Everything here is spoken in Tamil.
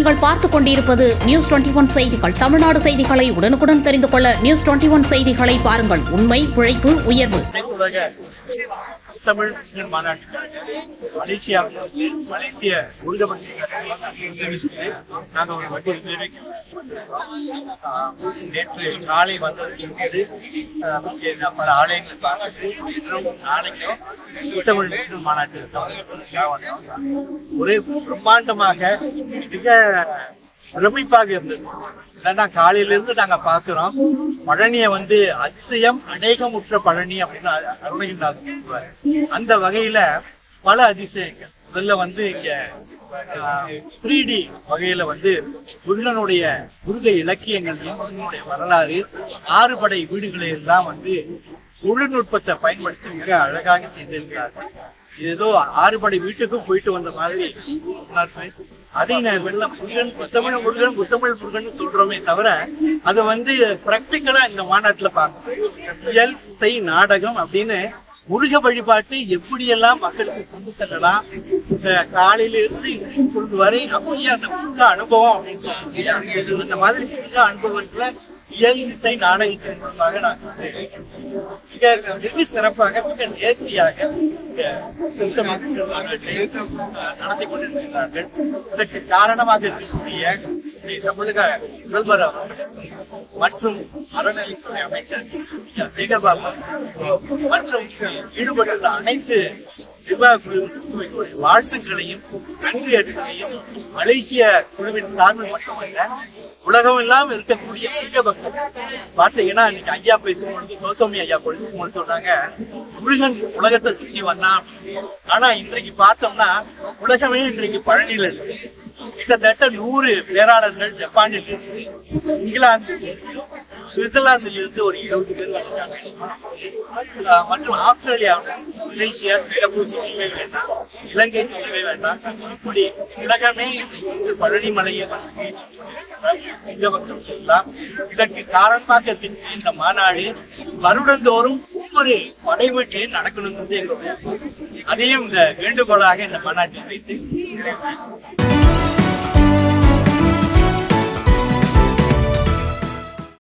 நீங்கள் பார்த்துக் கொண்டிருப்பது நியூஸ் 21 செய்திகள். தமிழ்நாடு செய்திகளை உடனுக்குடன் தெரிந்து கொள்ள நியூஸ் 21 செய்திகளை பாருங்கள். உண்மை, உழைப்பு, உயர்வு. தமிழ் மாநாட்டுக்காக மலேசிய நாங்கள் ஒரு வட்டி நேற்று காலை வந்தது பல ஆலயங்கள் பார்த்து நாளைக்கும் தமிழ் மாநாட்டு ஒரே பிரம்மாண்டமாக மிக பிரமிப்பாக இருந்தது. இல்லைன்னா காலையிலிருந்து நாங்க பாக்குறோம் பழனியை அதிசயம் அநேகமுற்ற பழனி அப்படின்னு அருணகிரிநாதர் சொல்லுவாரு. அந்த வகையில பல அதிசயங்கள். முதல்ல இங்க 3D வகையில முருகனுடைய முருக இலக்கியங்களையும் முருகனுடைய வரலாறு 6 படை வீடுகளை எல்லாம் தொழில்நுட்பத்தை பயன்படுத்தி மிக அழகாக செய்திருக்கிறார்கள். ஏதோ 6 படை வீட்டுக்கும் போயிட்டு வந்த மாதிரி அதே நேரம் முருகன் முத்தமிழ் சொல்றோமே தவிர அதை பிராக்டிக்கலா இந்த மாநாட்டுல பார்க்கணும். இசை நாடகம் அப்படின்னு முருக வழிபாட்டு எப்படியெல்லாம் மக்களுக்கு கொண்டு செல்லலாம், காலையில இருந்து கொண்டு வரை அப்படியே அந்த முருக அனுபவம் அப்படின்னு சொல்லி அந்த மாதிரி முருக அனுபவத்துல இயல் இசை நாடகத்தின் மூலமாக மிக சிறப்பாக மிக நேர்த்தியாக நடத்தி கொண்டிருக்கிறார்கள். இதற்கு காரணமாக இருக்கக்கூடிய தமிழக முதல்வர் மற்றும் அறநிலைத்துறை அமைச்சர் சேகர்பாபு மற்றும் ஈடுபட்டுள்ள அனைத்து நிர்வாக குழுவின் வாழ்த்துக்களையும் நன்றியையும் மலேசிய குழுவின் சார்பில் மட்டுமல்ல உலகம் எல்லாம் இருக்கக்கூடிய மிக பக்தர் பாத்தீங்கன்னா இன்னைக்கு ஐயா பேசும்போது கௌதமி ஐயா பேசும்போது சொன்னாங்க முருகன் உலகத்தை சுற்றி வந்தான். ஆனா இன்றைக்கு பார்த்தோம்னா உலகமே இன்றைக்கு பழனியில இருக்கு. கிட்டத்தட்ட 100 பேராளர்கள் ஜப்பானில் இருந்து, இங்கிலாந்து, சுவிட்சர்லாந்தில் இருந்து ஒரு 20 பேர் வந்திருக்காங்க. மற்றும் ஆஸ்திரேலியாவில், மலேசியா, சிங்கப்பூர் சொல்லவே வேண்டாம், இலங்கை சொல்லவே வேண்டாம், இப்படி உலகமே பழனி மலையை இதற்கு காரணமாக இந்த மாநாடு வருடந்தோறும் ஒவ்வொரு படை வீட்டிலையும் நடக்கணுங்கிறது எங்களுடைய அதையும் இந்த வேண்டுகோளாக இந்த மாநாட்டில் வைத்து